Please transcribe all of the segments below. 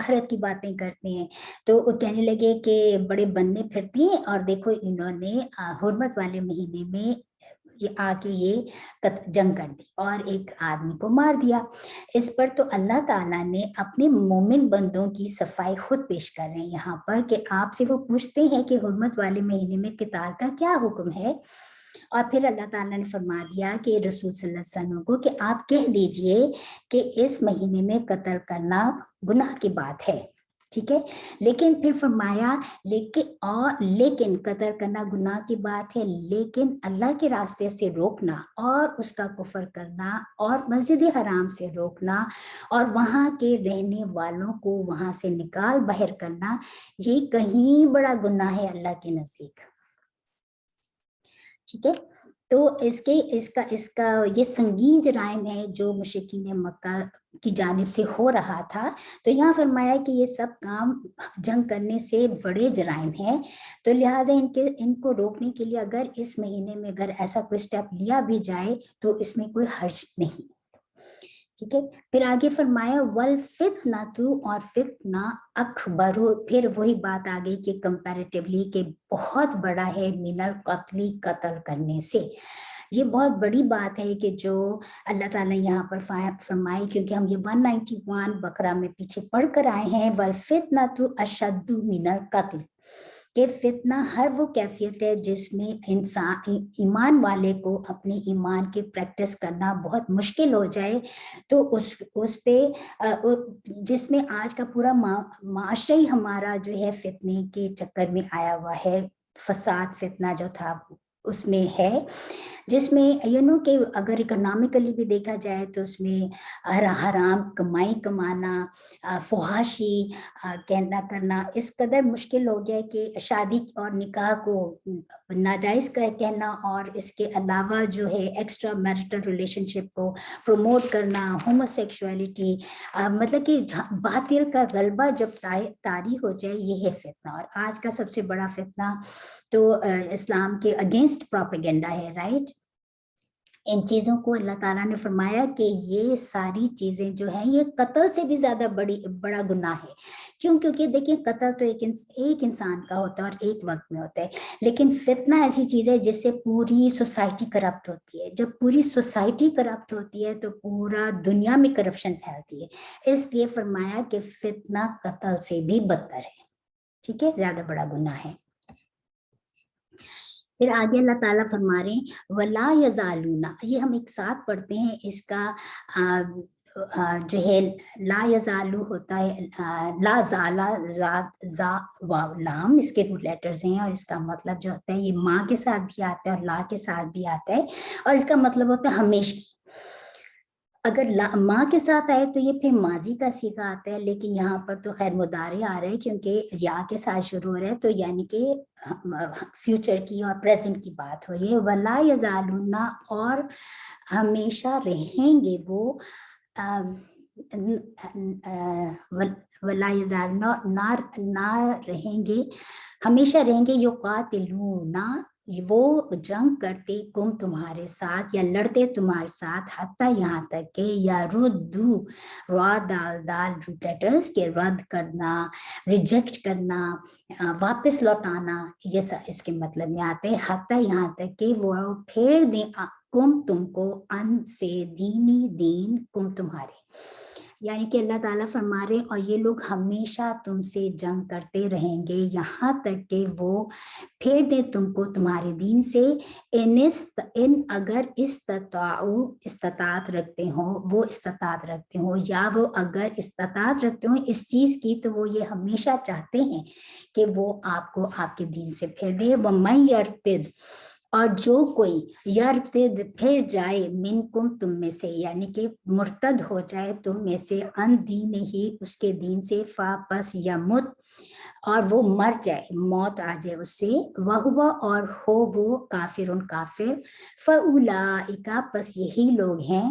آخرت کی باتیں کرتے ہیں. تو وہ کہنے لگے کہ بڑے بننے پھرتے ہیں اور دیکھو انہوں نے حرمت والے مہینے میں یہ آ کے یہ جنگ کر دی اور ایک آدمی کو مار دیا. اس پر تو اللہ تعالیٰ نے اپنے مومن بندوں کی صفائی خود پیش کر رہے ہیں یہاں پر کہ آپ سے وہ پوچھتے ہیں کہ حرمت والے مہینے میں قتال کا کیا حکم ہے. اور پھر اللہ تعالیٰ نے فرما دیا کہ رسول صلی اللہ علیہ وسلم کو کہ آپ کہہ دیجئے کہ اس مہینے میں قتل کرنا گناہ کی بات ہے. ٹھیک ہے, لیکن پھر فرمایا لیکن قتل کرنا گناہ کی بات ہے, لیکن اللہ کے راستے سے روکنا اور اس کا کفر کرنا اور مسجد حرام سے روکنا اور وہاں کے رہنے والوں کو وہاں سے نکال باہر کرنا, یہ کہیں بڑا گناہ ہے اللہ کے نزدیک. ٹھیک ہے, تو اس کا یہ سنگین جرائم ہے جو مشرکین مکہ کی جانب سے ہو رہا تھا. تو یہاں فرمایا کہ یہ سب کام جنگ کرنے سے بڑے جرائم ہیں, تو لہٰذا ان کو روکنے کے لیے اگر اس مہینے میں اگر ایسا کوئی سٹیپ لیا بھی جائے تو اس میں کوئی حرج نہیں. ٹھیک ہے, پھر آگے فرمایا والفتنۃ, اور فتنہ اکبر, پھر وہی بات آ گئی کہ کمپیریٹیولی کہ بہت بڑا ہے من القتل, قتل کرنے سے. یہ بہت بڑی بات ہے کہ جو اللہ تعالیٰ نے یہاں پر فرمائی, کیونکہ ہم یہ 191 بقرہ میں پیچھے پڑھ کر آئے ہیں والفتنۃ اشد من القتل, کہ فتنہ ہر وہ کیفیت ہے جس میں انسان ایمان والے کو اپنے ایمان کی پریکٹس کرنا بہت مشکل ہو جائے. تو اس پہ جس میں آج کا پورا معاشرہ ہی ہمارا جو ہے فتنے کے چکر میں آیا ہوا ہے, فساد فتنہ جو تھا اس میں ہے, جس میں کہ اگر اکنامکلی بھی دیکھا جائے تو اس میں حرام کمائی کمانا, فحاشی کہنا کرنا اس قدر مشکل ہو گیا کہ شادی اور نکاح کو ناجائز کہنا اور اس کے علاوہ جو ہے ایکسٹرا میرٹل ریلیشن شپ کو پروموٹ کرنا, ہومو سیکشولیٹی, مطلب کہ باطل کا غلبہ جب طاری ہو جائے, یہ ہے فتنہ. اور آج کا سب سے بڑا فتنہ تو اسلام کے اگینسٹ پروپیگنڈا ہے, رائٹ. ان چیزوں کو اللہ تعالیٰ نے فرمایا کہ یہ ساری چیزیں جو ہیں یہ قتل سے بھی زیادہ بڑا گناہ ہے. کیوں؟ کیونکہ دیکھیں قتل تو ایک انسان کا ہوتا ہے اور ایک وقت میں ہوتا ہے, لیکن فتنہ ایسی چیز ہے جس سے پوری سوسائٹی کرپٹ ہوتی ہے. جب پوری سوسائٹی کرپٹ ہوتی ہے تو پورا دنیا میں کرپشن پھیلتی ہے. اس لیے فرمایا کہ فتنہ قتل سے بھی بدتر ہے. ٹھیک ہے, زیادہ بڑا گناہ ہے. پھر آگے اللہ تعالیٰ فرما رہے ہیں ولا یزالون, یہ ہم ایک ساتھ پڑھتے ہیں. اس کا جو ہے لا یزالو ہوتا ہے, لا زالا زا واو لام, اس کے 2 لیٹرز ہیں, اور اس کا مطلب جو ہوتا ہے یہ ماں کے ساتھ بھی آتا ہے اور لا کے ساتھ بھی آتا ہے, اور اس کا مطلب ہوتا ہے ہمیشہ. اگر ماں کے ساتھ آئے تو یہ پھر ماضی کا صیغہ آتا ہے, لیکن یہاں پر تو خیر مضارع آ رہا ہے کیونکہ یا کے ساتھ شروع ہو رہا ہے, تو یعنی کہ فیوچر کی اور پریزنٹ کی بات ہو رہی ہے. ولا یزالون, اور ہمیشہ رہیں گے وہ, ولا یزالون, نہ رہیں گے, ہمیشہ رہیں گے, یقاتلون, وہ جنگ کرتے کم تمہارے ساتھ یا لڑتے تمہارے ساتھ, حتیٰ یہاں تک کہ یا ردو, را دال دال روٹیٹرز کے رد کرنا, ریجیکٹ کرنا, واپس لوٹانا, یہ اس کے مطلب میں آتے ہیں. حتیٰ یہاں تک کہ وہ پھیر دیں کم تم کو, ان سے دینی دین کم تمہارے, یعنی کہ اللہ تعالیٰ فرما رہے اور یہ لوگ ہمیشہ تم سے جنگ کرتے رہیں گے یہاں تک کہ وہ پھیر دیں تم کو تمہارے دین سے. ان اگر استطاعت رکھتے ہوں یا وہ اگر استطاعت رکھتے ہوں اس چیز کی, تو وہ یہ ہمیشہ چاہتے ہیں کہ وہ آپ کو آپ کے دین سے پھیر دے. وَمَن يَرْتَدْ, اور جو کوئی یرتد پھر جائے منکم تم میں سے, یعنی کہ مرتد ہو جائے تم میں سے, ان دین ہی اس کے دین سے, پس یمت, اور وہ مر جائے, موت آ جائے اس سے, وہو, اور ہو وہ کافر, فاولئک, پس یہی لوگ ہیں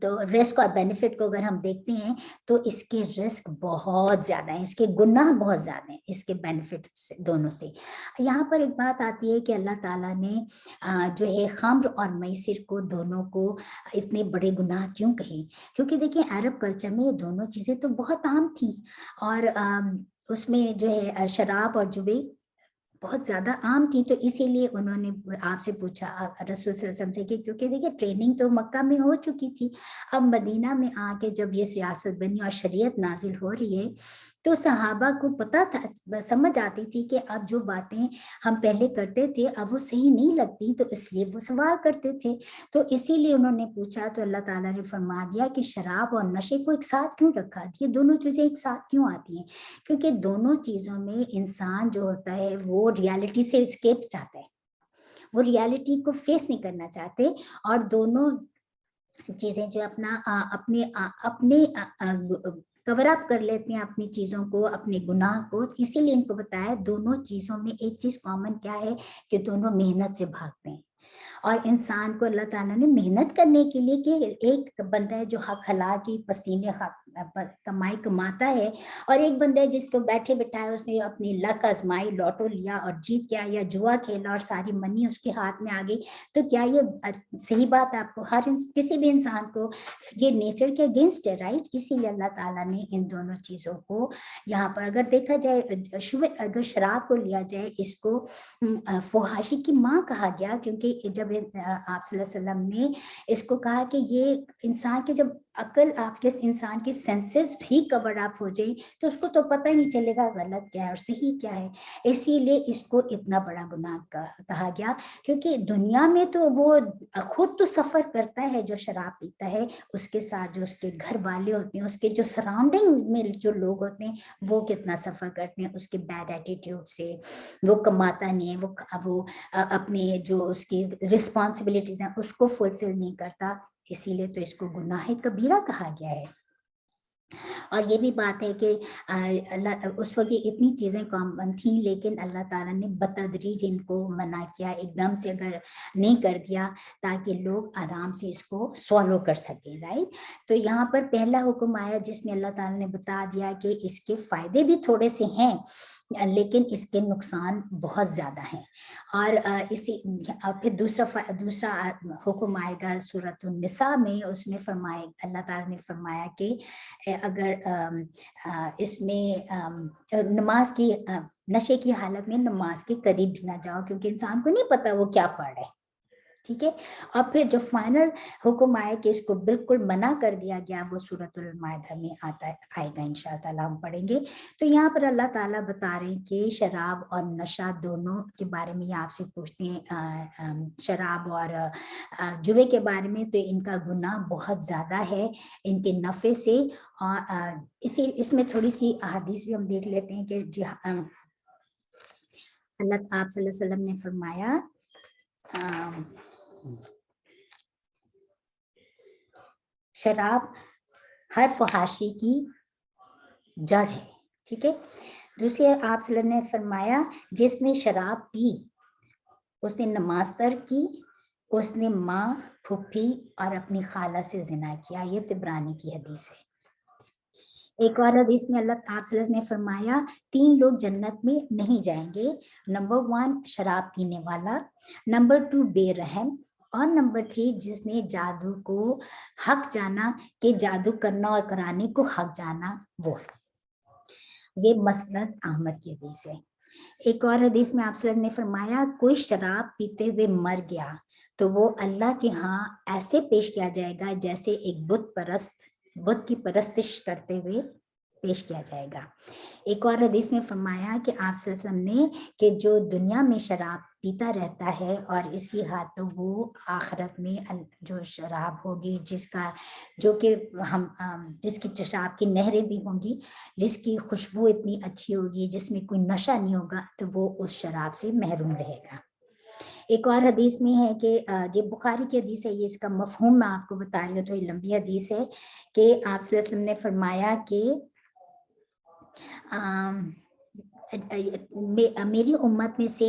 تو رسک اور بینیفٹ کو اگر ہم دیکھتے ہیں تو اس کے رسک بہت زیادہ ہیں, اس کے گناہ بہت زیادہ ہیں اس کے بینیفٹ سے دونوں سے. یہاں پر ایک بات آتی ہے کہ اللہ تعالیٰ نے جو ہے خمر اور میسر کو دونوں کو اتنے بڑے گناہ کیوں کہے, کیونکہ دیکھیں عرب کلچر میں یہ دونوں چیزیں تو بہت عام تھیں, اور اس میں جو ہے شراب اور جوے بہت زیادہ عام تھی. تو اسی لیے انہوں نے آپ سے پوچھا رسول صلی اللہ علیہ وسلم سے کہ کیونکہ دیکھیے ٹریننگ تو مکہ میں ہو چکی تھی, اب مدینہ میں آ کے جب یہ سیاست بنی اور شریعت نازل ہو رہی ہے تو صحابہ کو پتہ تھا, سمجھ آتی تھی کہ اب جو باتیں ہم پہلے کرتے تھے اب وہ صحیح نہیں لگتی, تو اس لیے وہ سوال کرتے تھے. تو اسی لیے انہوں نے پوچھا تو اللہ تعالیٰ نے فرما دیا کہ شراب اور نشے کو ایک ساتھ کیوں رکھا, یہ دونوں چیزیں ایک ساتھ کیوں آتی ہیں, کیونکہ دونوں چیزوں میں انسان جو ہوتا ہے وہ ریالٹی سے اسکیپ چاہتا ہے, وہ ریالٹی کو فیس نہیں کرنا چاہتے, اور دونوں چیزیں جو اپنے کور اپ کر لیتے ہیں اپنی چیزوں کو, اپنے گناہ کو. اسی لیے ان کو بتایا دونوں چیزوں میں ایک چیز کامن کیا ہے کہ دونوں محنت سے بھاگتے ہیں. اور انسان کو اللہ تعالیٰ نے محنت کرنے کے لیے کہ ایک بندہ ہے جو حق حلال کی پسینے کمائی کماتا ہے, اور ایک بندہ ہے جس کو بیٹھے بٹھائے اس نے اپنی لک آزمائی, لوٹو لیا اور جیت گیا, یا جوا کھیلا اور ساری منی اس کے ہاتھ میں آ گئی. تو کیا یہ صحیح بات ہے؟ آپ کو کسی بھی انسان کو یہ نیچر کے اگینسٹ ہے, رائٹ. اسی لیے اللہ تعالیٰ نے ان دونوں چیزوں کو یہاں پر اگر دیکھا جائے, اگر شراب کو لیا جائے اس کو فحاشی کی ماں کہا گیا, کیونکہ جب آپ صلی اللہ علیہ وسلم نے اس کو کہا کہ یہ انسان کی جب عقل آپ کے انسان کی سینسز ہی کور اپ ہو جائے تو اس کو تو پتہ ہی نہیں چلے گا غلط کیا ہے اور صحیح کیا ہے. اسی لیے اس کو اتنا بڑا گناہ کہا گیا, کیونکہ دنیا میں تو وہ خود تو سفر کرتا ہے جو شراب پیتا ہے, اس کے ساتھ جو اس کے گھر والے ہوتے ہیں, اس کے جو سراؤنڈنگ میں جو لوگ ہوتے ہیں وہ کتنا سفر کرتے ہیں اس کے بیڈ ایٹیٹیوڈ سے. وہ کماتا نہیں ہے, وہ اپنے جو اس کی رسپانسبلٹیز ہیں اس کو فلفل نہیں کرتا, اسی لیے تو اس کو گناہ کبیرہ کہا گیا ہے. اور یہ بھی بات ہے کہ اللہ اس وقت یہ اتنی چیزیں کامن تھیں, لیکن اللہ تعالیٰ نے بتدریج ان کو منع کیا, ایک دم سے اگر نہیں کر دیا تاکہ لوگ آرام سے اس کو سوالو کر سکیں, رائٹ. تو یہاں پر پہلا حکم آیا جس میں اللہ تعالیٰ نے بتا دیا کہ اس کے فائدے بھی تھوڑے سے ہیں لیکن اس کے نقصان بہت زیادہ ہیں. اور پھر دوسرا حکم آئے گا سورۃ النساء میں, اس میں اللہ تعالیٰ نے فرمایا کہ اگر اس میں نماز کی نشے کی حالت میں نماز کے قریب بھی نہ جاؤ, کیونکہ انسان کو نہیں پتا وہ کیا پڑھ رہا ہے, ٹھیک ہے. اور پھر جو فائنل حکم آئے کہ اس کو بالکل منع کر دیا گیا وہ سورۃ المائدہ میں آئے گا, انشاءاللہ ہم پڑھیں گے. تو یہاں پر اللہ تعالیٰ بتا رہے ہیں کہ شراب اور نشہ دونوں کے بارے میں یہ آپ سے پوچھتے ہیں, شراب اور جوے کے بارے میں, تو ان کا گناہ بہت زیادہ ہے ان کے نفع سے. اور اس میں تھوڑی سی احادیث بھی ہم دیکھ لیتے ہیں کہ اللہ آپ صلی اللہ علیہ وسلم نے فرمایا شراب ہر فحاشی کی جڑ ہے, ٹھیک ہے. دوسرے آپ صلی اللہ علیہ وسلم نے فرمایا جس نے شراب پی اس نے نماز ترک کی, اس نے ماں, پھپھی اور اپنی خالہ سے زنا کیا. یہ طبرانی کی حدیث ہے. ایک اور حدیث میں آپ صلی اللہ علیہ وسلم نے فرمایا 3 لوگ جنت میں نہیں جائیں گے. نمبر 1 شراب پینے والا, نمبر 2 بے رحم, اور نمبر 3 جس نے جادو کو حق جانا کہ جادو کرنا اور کرانے کو حق جانا وہ. یہ مسند احمد کی حدیث ہے. ایک اور حدیث میں آپ صلی اللہ علیہ وسلم نے فرمایا کوئی شراب پیتے ہوئے مر گیا تو وہ اللہ کے ہاں ایسے پیش کیا جائے گا جیسے ایک بت کی پرستش کرتے ہوئے پیش کیا جائے گا. ایک اور حدیث میں فرمایا کہ آپ صلی اللہ علیہ وسلم نے کہ جو دنیا میں شراب پیتا رہتا ہے اور اسی ہاتھوں وہ آخرت میں جو شراب ہوگی جس کی شراب کی نہریں بھی ہوں گی, جس کی خوشبو اتنی اچھی ہوگی, جس میں کوئی نشہ نہیں ہوگا, تو وہ اس شراب سے محروم رہے گا. ایک اور حدیث میں ہے کہ یہ بخاری کی حدیث ہے, یہ اس کا مفہوم میں آپ کو بتا رہی ہوں, تو یہ لمبی حدیث ہے کہ آپ صلی اللہ علیہ وسلم نے فرمایا کہ میری امت میں سے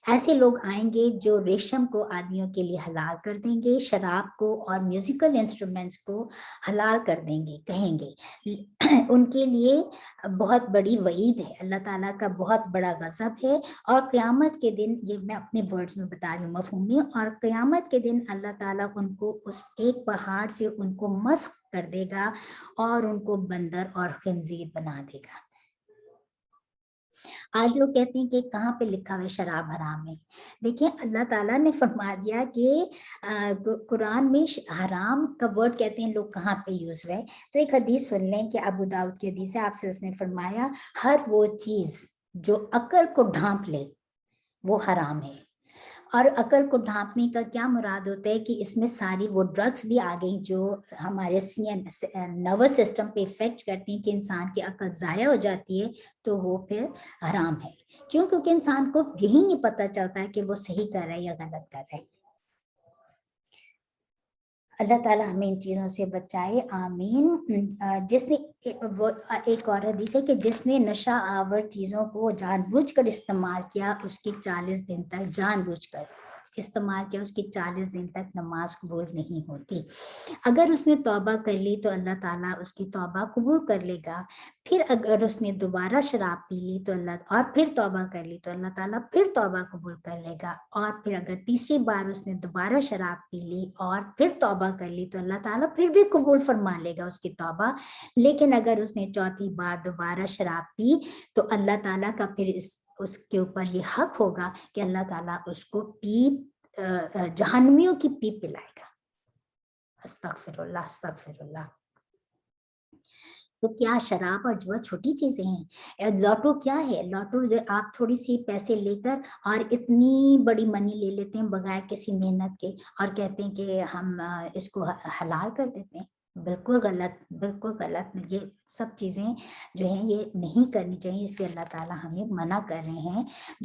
ایسے لوگ آئیں گے جو ریشم کو آدمیوں کے لیے حلال کر دیں گے، شراب کو اور میوزیکل انسٹرومنٹس کو حلال کر دیں گے، کہیں گے ان کے لیے بہت بڑی وعید ہے، اللہ تعالیٰ کا بہت بڑا غضب ہے۔ اور قیامت کے دن، یہ میں اپنے ورڈز میں بتا رہی ہوں مفہوم میں، اور قیامت کے دن اللہ تعالیٰ ان کو اس ایک پہاڑ سے ان کو مسخ کر دے گا اور ان کو بندر اور خنزیر بنا دے گا۔ آج لوگ کہتے ہیں کہ کہاں پہ لکھا ہوا ہے شراب حرام ہے؟ دیکھیں اللہ تعالیٰ نے فرما دیا کہ قرآن میں حرام کا ورڈ کہتے ہیں لوگ کہاں پہ یوز ہوئے، تو ایک حدیث سن لیں کہ ابو داؤد کی حدیث ہے، آپ سے اس نے فرمایا ہر وہ چیز جو عقل کو ڈھانپ لے وہ حرام ہے۔ اور عقل کو ڈھانپنے کا کیا مراد ہوتا ہے کہ اس میں ساری وہ ڈرگس بھی آ گئی جو ہمارے نروس سسٹم پہ افیکٹ کرتی ہیں کہ انسان کی عقل ضائع ہو جاتی ہے، تو وہ پھر حرام ہے۔ کیوں؟ کیونکہ انسان کو یہی نہیں پتہ چلتا ہے کہ وہ صحیح کر رہا ہے یا غلط کر رہا ہے۔ اللہ تعالیٰ ہمیں ان چیزوں سے بچائے، آمین۔ جس نے ایک اور حدیث ہے کہ جس نے نشہ آور چیزوں کو جان بوجھ کر استعمال کیا، اس کی 40 دن تک جان بوجھ کر استعمال کیا، اس کی 40 دن تک نماز قبول نہیں ہوتی۔ اگر اس نے توبہ کر لی تو اللہ تعالیٰ اس کی توبہ قبول کر لے گا۔ پھر اگر اس نے دوبارہ شراب پی لی تو اور پھر توبہ کر لی تو اللہ تعالیٰ پھر توبہ قبول کر لے گا۔ اور پھر اگر تیسری بار اس نے دوبارہ شراب پی لی اور پھر توبہ کر لی تو اللہ تعالیٰ پھر بھی قبول فرما لے گا اس کی توبہ۔ لیکن اگر اس نے چوتھی بار دوبارہ شراب پی تو اللہ تعالیٰ کا پھر اس کے اوپر یہ حق ہوگا کہ اللہ تعالیٰ اس کو جہنمیوں کی پی پلائے گا۔ استغفر اللہ، استغفر اللہ۔ تو کیا شراب اور جوا چھوٹی چیزیں ہیں؟ لوٹو کیا ہے؟ لوٹو آپ تھوڑی سی پیسے لے کر اور اتنی بڑی منی لے لیتے ہیں بغیر کسی محنت کے اور کہتے ہیں کہ ہم اس کو حلال کر دیتے ہیں۔ بالکل غلط، بالکل غلط۔ یہ سب چیزیں جو ہیں یہ نہیں کرنی چاہیے، اس پہ اللہ تعالیٰ ہمیں منع کر رہے ہیں۔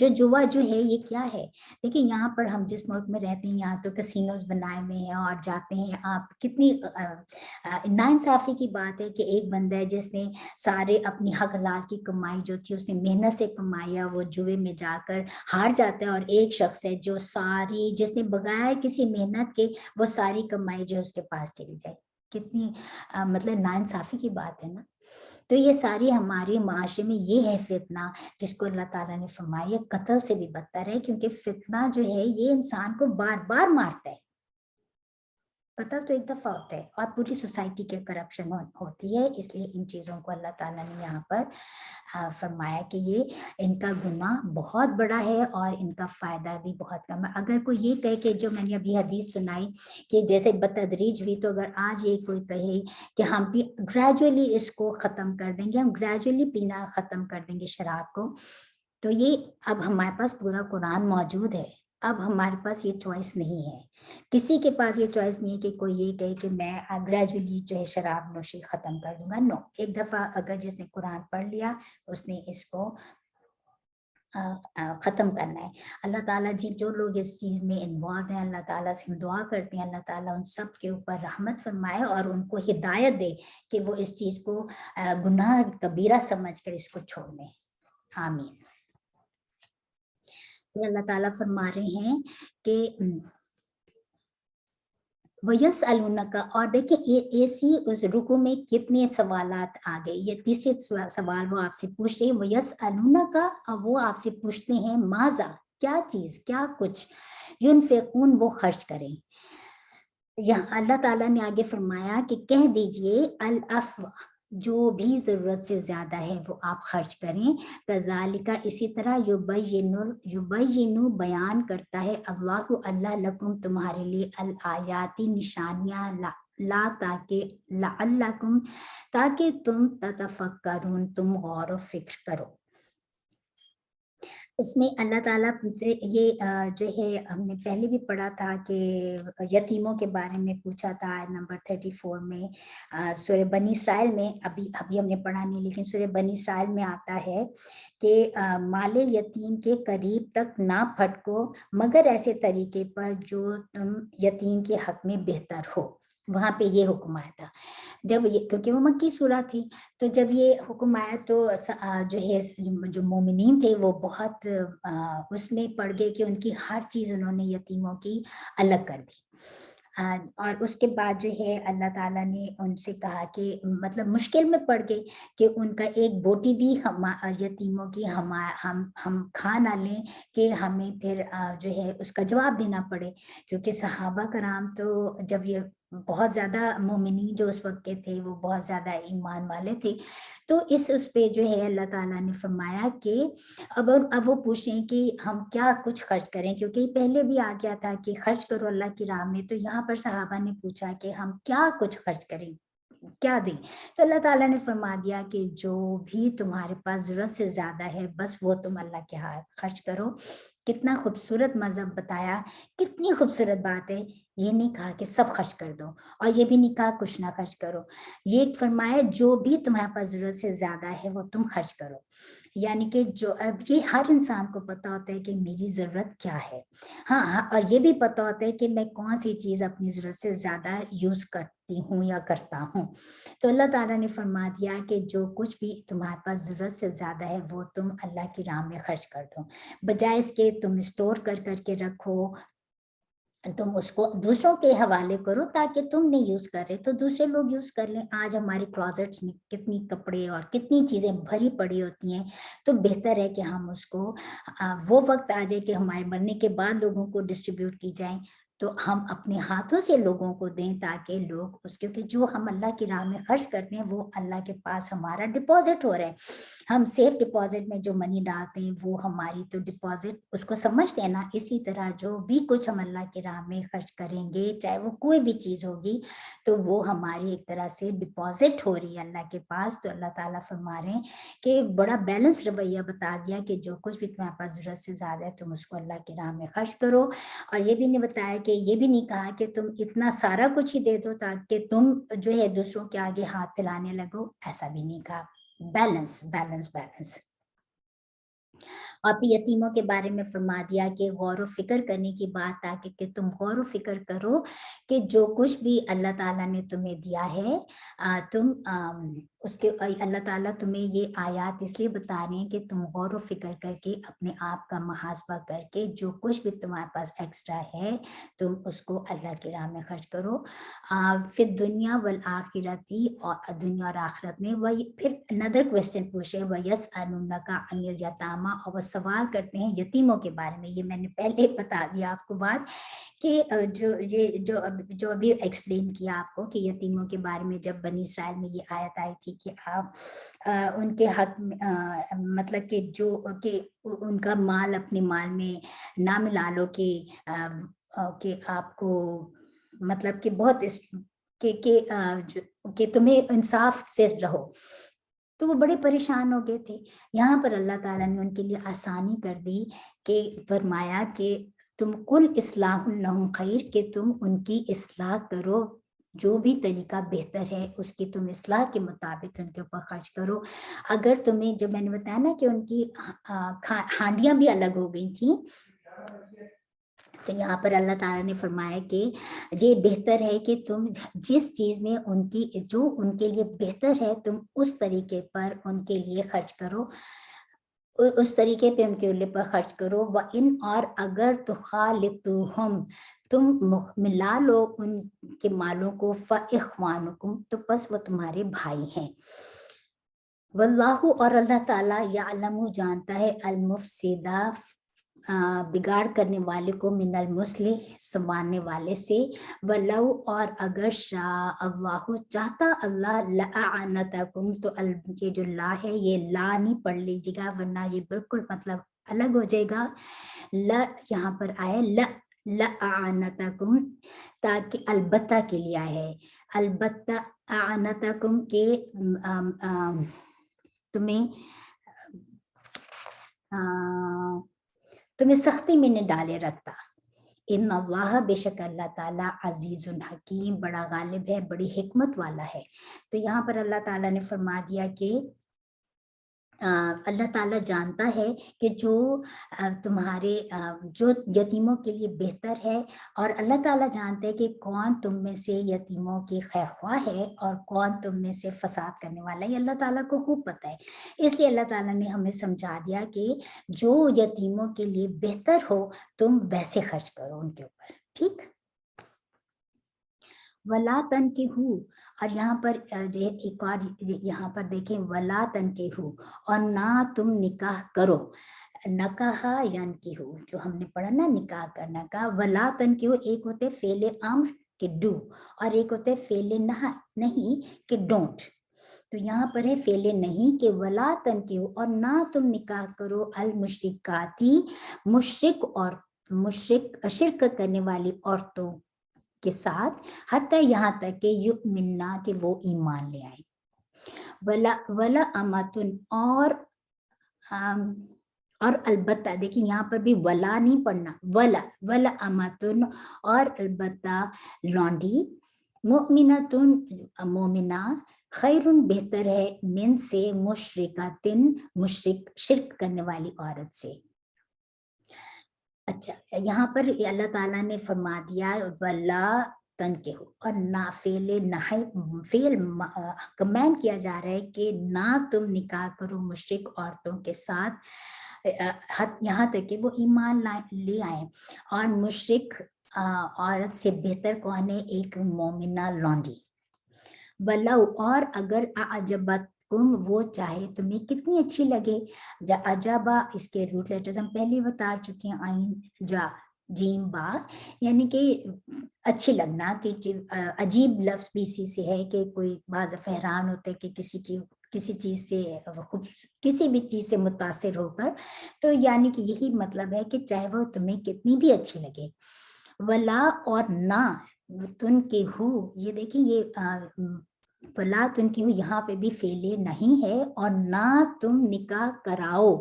جوا جو ہے یہ کیا ہے؟ دیکھیں یہاں پر ہم جس ملک میں رہتے ہیں یہاں تو کسینوز بنائے ہوئے ہیں اور جاتے ہیں آپ، کتنی ناانصافی کی بات ہے کہ ایک بندہ ہے جس نے سارے اپنی حق حلال کی کمائی جو تھی اس نے محنت سے کمائی، وہ جوئے میں جا کر ہار جاتا ہے، اور ایک شخص ہے جو جس نے بغیر کسی محنت کے وہ ساری کمائی جو اس کے پاس چلی جائے۔ کتنی مطلب ناانصافی کی بات ہے نا۔ تو یہ ساری ہمارے معاشرے میں یہ ہے فتنہ، جس کو اللہ تعالیٰ نے فرمایا قتل سے بھی بدتر ہے، کیونکہ فتنہ جو ہے یہ انسان کو بار بار مارتا ہے۔ قتل تو ایک دفعہ ہوتا ہے اور پوری سوسائٹی کے کرپشن ہوتی ہے، اس لیے ان چیزوں کو اللہ تعالیٰ نے یہاں پر فرمایا کہ یہ ان کا گناہ بہت بڑا ہے اور ان کا فائدہ بھی بہت کم ہے۔ اگر کوئی یہ کہے کہ جو میں نے ابھی حدیث سنائی کہ جیسے بتدریج ہوئی، تو اگر آج یہ کوئی کہے کہ ہم بھی گریجولی اس کو ختم کر دیں گے، ہم گریجولی پینا ختم کر دیں گے شراب کو، تو یہ اب ہمارے پاس پورا قرآن موجود ہے، اب ہمارے پاس یہ چوائس نہیں ہے۔ کسی کے پاس یہ چوائس نہیں ہے کہ کوئی یہ کہے کہ میں گریجولی جو ہے شراب نوشی ختم کر دوں گا۔ نو، ایک دفعہ اگر جس نے قرآن پڑھ لیا اس نے اس کو ختم کرنا ہے۔ اللہ تعالیٰ جو لوگ اس چیز میں انوالو ہیں، اللہ تعالیٰ سے دعا کرتے ہیں اللہ تعالیٰ ان سب کے اوپر رحمت فرمائے اور ان کو ہدایت دے کہ وہ اس چیز کو گناہ کبیرہ سمجھ کر اس کو چھوڑ دیں۔ آمین۔ اللہ تعالیٰ فرما رہے ہیں کہ وَيَسْأَلُونَكَ، اور دیکھیں ایسی اس رکو میں کتنے سوالات آ گئے۔ یہ تیسرے سوال وہ آپ سے پوچھ رہے ہیں، وَيَسْأَلُونَكَ، اور وہ آپ سے پوچھتے ہیں ماذا، کیا چیز، کیا کچھ، يُنْفِقُونَ، وہ خرچ کریں۔ یہاں اللہ تعالیٰ نے آگے فرمایا کہ کہہ دیجئے العفو، جو بھی ضرورت سے زیادہ ہے وہ آپ خرچ کریں، کذالک، اسی طرح یبین، بیان کرتا ہے اللہ لکم، تمہارے لیے الآیاتی، نشانیاں، لعلکم، تاکہ تم تتفکرون، تم غور و فکر کرو۔ اس میں اللہ تعالیٰ یہ جو ہے ہم نے پہلے بھی پڑھا تھا کہ یتیموں کے بارے میں پوچھا تھا، آیت نمبر 34 میں سورہ بنی اسرائیل میں، ابھی ہم نے پڑھا نہیں لیکن سورہ بنی اسرائیل میں آتا ہے کہ مال یتیم کے قریب تک نہ پھٹکو مگر ایسے طریقے پر جو تم یتیم کے حق میں بہتر ہو۔ وہاں پہ یہ حکم آیا تھا جب یہ، کیونکہ وہ مکی سورہ تھی، تو جب یہ حکم آیا تو جو ہے جو مومنین تھے وہ بہت اس میں پڑ گئے کہ ان کی ہر چیز انہوں نے یتیموں کی الگ کر دی. اور اس کے بعد جو ہے اللہ تعالیٰ نے ان سے کہا کہ مطلب مشکل میں پڑ گئے کہ ان کا ایک بوٹی بھی یتیموں کی ہم کھا نہ لیں کہ ہمیں پھر جو ہے اس کا جواب دینا پڑے، کیونکہ صحابہ کرام تو جب یہ بہت زیادہ مومنین جو اس وقت کے تھے وہ بہت زیادہ ایمان والے تھے، تو اس پہ جو ہے اللہ تعالیٰ نے فرمایا کہ اب وہ پوچھ رہے ہیں کہ ہم کیا کچھ خرچ کریں، کیونکہ پہلے بھی آ گیا تھا کہ خرچ کرو اللہ کی راہ میں، تو یہاں پر صحابہ نے پوچھا کہ ہم کیا کچھ خرچ کریں، کیا دیں. تو اللہ تعالیٰ نے فرما دیا کہ جو بھی تمہارے پاس ضرورت سے زیادہ ہے بس وہ تم اللہ کے ہاتھ خرچ کرو. کتنا خوبصورت مذہب بتایا، کتنی خوبصورت بات ہے. یہ نہیں کہا کہ سب خرچ کر دو، اور یہ بھی نہیں کہا کچھ نہ خرچ کرو. یہ فرمایا جو بھی تمہارے پاس ضرورت سے زیادہ ہے وہ تم خرچ کرو. یعنی کہ جو اب یہ ہر انسان کو پتا ہوتا ہے کہ میری ضرورت کیا ہے. ہاں، اور یہ بھی پتا ہوتا ہے کہ میں کون سی چیز اپنی ضرورت سے زیادہ یوز کرتی ہوں یا کرتا ہوں. تو اللہ تعالیٰ نے فرما دیا کہ جو کچھ بھی تمہارے پاس ضرورت سے زیادہ ہے وہ تم اللہ کی راہ میں خرچ کر دو، بجائے اس کے تم اسٹور کر کے رکھو، تم اس کو دوسروں کے حوالے کرو تاکہ تم نہیں یوز کر رہے تو دوسرے لوگ یوز کر لیں. آج ہماری کلوزٹس میں کتنی کپڑے اور کتنی چیزیں بھری پڑی ہوتی ہیں، تو بہتر ہے کہ ہم اس کو وہ وقت آ جائے کہ ہمارے مرنے کے بعد لوگوں کو ڈسٹریبیوٹ کی جائیں، تو ہم اپنے ہاتھوں سے لوگوں کو دیں تاکہ لوگ اس، کیونکہ جو ہم اللہ کی راہ میں خرچ کرتے ہیں وہ اللہ کے پاس ہمارا ڈپازٹ ہو رہا ہے. ہم سیف ڈپازٹ میں جو منی ڈالتے ہیں وہ ہماری تو ڈپازٹ اس کو سمجھتے ہیں نا. اسی طرح جو بھی کچھ ہم اللہ کی راہ میں خرچ کریں گے چاہے وہ کوئی بھی چیز ہوگی تو وہ ہماری ایک طرح سے ڈپازٹ ہو رہی ہے اللہ کے پاس. تو اللہ تعالیٰ فرما رہے ہیں کہ بڑا بیلنس رویہ بتا دیا کہ جو کچھ بھی تمہارے پاس ضرورت سے زیادہ ہے تم اس کو اللہ کی راہ میں خرچ کرو. اور یہ بھی نہیں بتایا کہ یہ بھی نہیں کہا کہ تم اتنا سارا کچھ ہی دے دو تاکہ تم جو ہے دوسروں کے آگے ہاتھ پھیلانے لگو، ایسا بھی نہیں کہا. Balance balance balance. اور پھر یتیموں کے بارے میں فرما دیا کہ غور و فکر کرنے کی بات آ کہ تم غور و فکر کرو کہ جو کچھ بھی اللہ تعالیٰ نے تمہیں دیا ہے تم اس کے اللہ تعالیٰ تمہیں یہ آیات اس لیے بتا رہے ہیں کہ تم غور و فکر کر کے اپنے آپ کا محاسبہ کر کے جو کچھ بھی تمہارے پاس ایکسٹرا ہے تم اس کو اللہ کی راہ میں خرچ کرو. پھر دنیا والآخرتی، اور دنیا اور آخرت میں. وہی پھر اندر کویسچن پوچھے وَيَسْأَلُونَكَ عَنِ الْيَتَامَى، اور وہ سوال کرتے ہیں یتیموں کے بارے میں. یہ میں نے پہلے بتا دیا آپ کو بات کہ جو ابھی ایکسپلین کیا آپ کو کہ یتیموں کے بارے میں جب بنی اسرائیل میں یہ آیت آئی تھی کہ آپ ان کے حق مطلب کہ جو کہ ان کا مال اپنے مال میں نہ ملا لو کہ آپ کو مطلب کہ بہت کہ تمہیں انصاف سے رہو، تو وہ بڑے پریشان ہو گئے تھے. یہاں پر اللہ تعالیٰ نے ان کے لیے آسانی کر دی کہ فرمایا کہ تم کل اصلاح لہم خیر، کہ تم ان کی اصلاح کرو، جو بھی طریقہ بہتر ہے اس کی تم اصلاح کے مطابق ان کے اوپر خرچ کرو. اگر تمہیں، جب میں نے بتایا نا کہ ان کی ہانڈیاں بھی الگ ہو گئی تھیں، تو یہاں پر اللہ تعالیٰ نے فرمایا کہ یہ بہتر ہے کہ تم جس چیز میں ان کی جو ان کے لیے بہتر ہے تم اس طریقے پر ان کے لیے خرچ کرو، اس طریقے پہ ان کے لیے پر خرچ کرو. وَإِنْ، اور اگر تُخَالِطُوهُمْ، تم ملا لو ان کے مالوں کو، فَإِخْوَانُكُمْ، تو پس وہ تمہارے بھائی ہیں. واللہ، اور اللہ تعالیٰ، یعلم، جانتا ہے، المفسدہ، بگاڑ کرنے والے کو، من المصلح، سنوارنے والے سے. ولو، اور اگر شاء اللہ، چاہتا اللہ، لأعنتکم، تو یہ جو لا ہے یہ لا نہیں پڑھ لیجیے گا ورنہ یہ بالکل مطلب الگ ہو جائے گا. یہاں پر آئے لأعنتکم، تاکہ البتہ کے لیے آئے، البتہ اعنتکم کے تمہیں سختی میں نہیں ڈالے رکھتا. ان اللہ، بے شک اللہ تعالیٰ، عزیز حکیم، بڑا غالب ہے، بڑی حکمت والا ہے. تو یہاں پر اللہ تعالیٰ نے فرما دیا کہ اللہ تعالیٰ جانتا ہے کہ جو تمہارے جو یتیموں کے لیے بہتر ہے، اور اللہ تعالیٰ جانتے ہیں کہ کون تم میں سے یتیموں کی خیر خواہ ہے اور کون تم میں سے فساد کرنے والا ہے. یہ اللہ تعالیٰ کو خوب پتہ ہے. اس لیے اللہ تعالیٰ نے ہمیں سمجھا دیا کہ جو یتیموں کے لیے بہتر ہو تم ویسے خرچ کرو ان کے اوپر. ٹھیک. ولا تنکحوا، اور یہاں پر ایک اور یہاں پر دیکھیں ولا تنکحوا، اور نہ تم نکاح کرو. نکاح ینکحو جو ہم نے پڑھا نا نکاح کرنا کا. ولا تنکحوا ایک ہوتے فعل امر کہ ڈو، اور ایک ہوتے فعل نہیں کہ ڈونٹ. تو یہاں پر ہے فعل نہیں کہ ولا تنکحوا، اور نہ تم نکاح کرو المشرکاتی مشرک اور شرک کرنے والی عورتوں کے ساتھ، حتی یہاں تک کہ یؤمننا کہ وہ ایمان لے آئے. ولا اماتن، اور البتہ دیکھیں یہاں پر بھی ولا نہیں پڑھنا، ولا اماتن، اور البتہ لونڈی، مؤمنتن مومنہ، خیرن بہتر ہے، من سے مشرکاتن مشرک شرک کرنے والی عورت سے. اچھا یہاں پر اللہ تعالیٰ نے فرما دیا ولا تنکحوا، اور نہ فعل کمینڈ کیا جا رہا ہے کہ نہ تم نکاح کرو مشرک عورتوں کے ساتھ یہاں تک کہ وہ ایمان لے آئیں. اور مشرک عورت سے بہتر کون ہے؟ ایک مومنہ لونڈی. ولو، اور اگر اعجبت وہ چاہے تمہیں کتنی اچھی لگے. عجبا اس کے روٹ لیٹرز ہم پہلے بتا چکے ہیں، عین جا جیم با، یعنی کہ اچھی لگنا. کہ عجیب لفظ بھی اسی سے ہے کہ کوئی بعض حیران ہوتے کہ کسی چیز سے کسی بھی چیز سے متاثر ہو کر، تو یعنی کہ یہی مطلب ہے کہ چاہے وہ تمہیں کتنی بھی اچھی لگے. ولا، اور نہ تنکحو، یہ دیکھیں یہ ولا تنکحو یہاں پہ بھی فعل نہیں ہے، اور نہ تم نکاح کراؤ.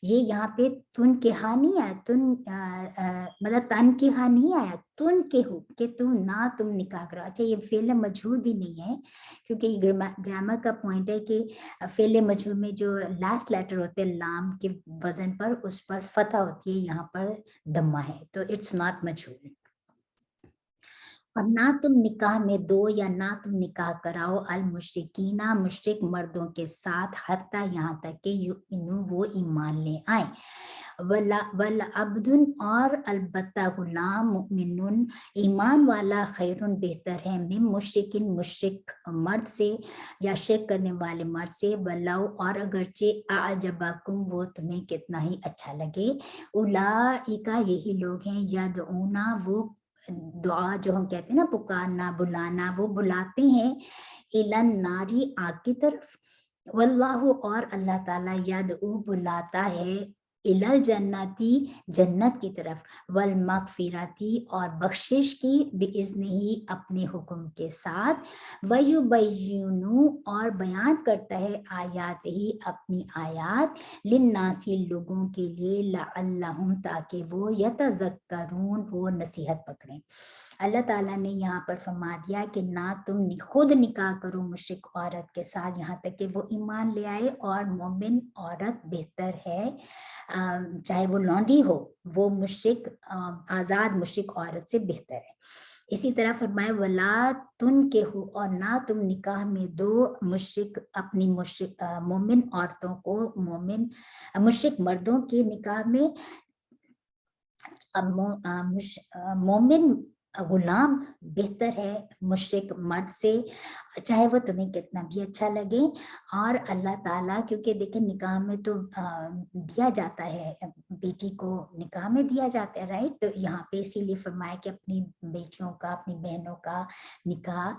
یہ یہاں پہ تنکحا نہیں آیا، مطلب تنکحا نہیں آیا، تنکحو کہ تم نکاح کراؤ. اچھا یہ فعل مجہول بھی نہیں ہے، کیونکہ یہ گرامر کا پوائنٹ ہے کہ فعل مجہول میں جو لاسٹ لیٹر ہوتے ہیں لام کے وزن پر، اس پر فتح ہوتی ہے، یہاں پر دمہ ہے، تو اٹس ناٹ مجہول. اور نہ تم نکاح میں دو، یا نہ تم نکاح کراؤ المشرکین مشرک مردوں کے ساتھ، حتی یہاں تک کہ یؤمنو وہ ایمان لے آئیں. والعبد، اور البتہ غلام، مؤمن ایمان والا، خیرن بہتر ہے، من مشرکن مشرک مرد سے یا شرک کرنے والے مرد سے. ولو، اور اگرچہ اعجبکم وہ تمہیں کتنا ہی اچھا لگے. اولئک یہی لوگ ہیں، یدعونا وہ دعا جو ہم کہتے ہیں نا پکارنا بلانا، وہ بلاتے ہیں الی النار آگ کی طرف. واللہ، اور اللہ تعالیٰ یدعو بلاتا ہے الی الجنتی جنت کی طرف، والمغفرتی اور بخشش کی، باذنہ اپنے حکم کے ساتھ، ویبین اور بیان کرتا ہے آیات ہی اپنی آیات، للناس لوگوں کے لیے، لعلہم تاکہ وہ یتذکرون وہ نصیحت پکڑیں. اللہ تعالیٰ نے یہاں پر فرما دیا کہ نہ تم خود نکاح کرو مشرک عورت کے ساتھ یہاں تک کہ وہ ایمان لے آئے، اور مومن عورت بہتر ہے چاہے وہ لونڈی ہو، وہ مشرک آزاد مشرک عورت سے بہتر ہے. اسی طرح فرمایا ولا تنکحو، اور نہ تم نکاح میں دو مشرک اپنی مومن عورتوں کو مشرک مردوں کے نکاح میں. مومن غلام بہتر ہے مشرک مرد سے، چاہے وہ تمہیں کتنا بھی اچھا لگے. اور اللہ تعالیٰ کیونکہ دیکھیں نکاح میں تو دیا جاتا ہے، بیٹی کو نکاح میں دیا جاتا ہے، رائٹ. تو یہاں پہ اسی لیے فرمایا کہ اپنی بیٹیوں کا اپنی بہنوں کا نکاح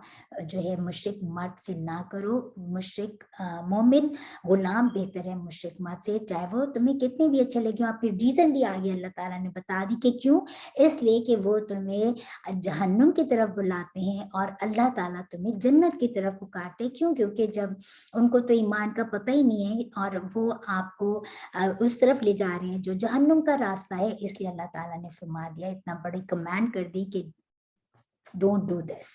جو ہے مشرک مرد سے نہ کرو. مشرک مومن غلام بہتر ہے مشرک مرد سے، چاہے وہ تمہیں کتنے بھی اچھے لگے. اور پھر ریزن بھی آگے اللہ تعالیٰ نے بتا دی کہ کیوں، اس لیے کہ وہ تمہیں جہنم کی طرف بلاتے ہیں اور اللہ تعالیٰ تمہیں جنت کی طرف پکارتے. کیوں؟ کیونکہ جب ان کو تو ایمان کا پتہ ہی نہیں ہے اور وہ آپ کو اس طرف لے جا رہے ہیں جو جہنم کا راستہ ہے، اس لیے اللہ تعالیٰ نے فرما دیا، اتنا بڑی کمانڈ کر دی کہ ڈونٹ ڈو دس.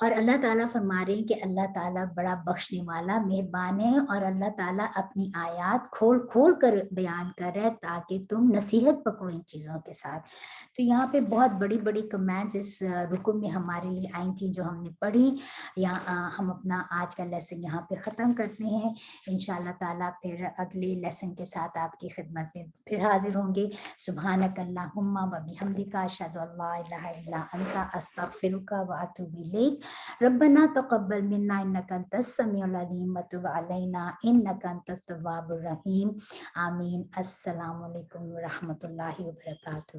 اور اللہ تعالیٰ فرما رہے ہیں کہ اللہ تعالیٰ بڑا بخشنے والا مہربان ہے، اور اللہ تعالیٰ اپنی آیات کھول کھول کر بیان کر رہے ہیں تاکہ تم نصیحت پکڑو ان چیزوں کے ساتھ۔ تو یہاں پہ بہت بڑی بڑی کمنٹس اس رکو میں ہمارے لیے آئی تھیں جو ہم نے پڑھی۔ یہاں ہم اپنا آج کا لیسن یہاں پہ ختم کرتے ہیں، انشاءاللہ تعالیٰ پھر اگلے لیسن کے ساتھ آپ کی خدمت میں پھر حاضر ہوں گے۔ سبحانک اللہم و بحمدک اشہد ان لا الہ الا انت استغفرک و اتوب الیک۔ ربنا تقبل منا انک انت السمیع العلیم وتب علینا انک انت التواب الرحیم۔ آمین۔ السلام علیکم ورحمۃ اللہ وبرکاتہ۔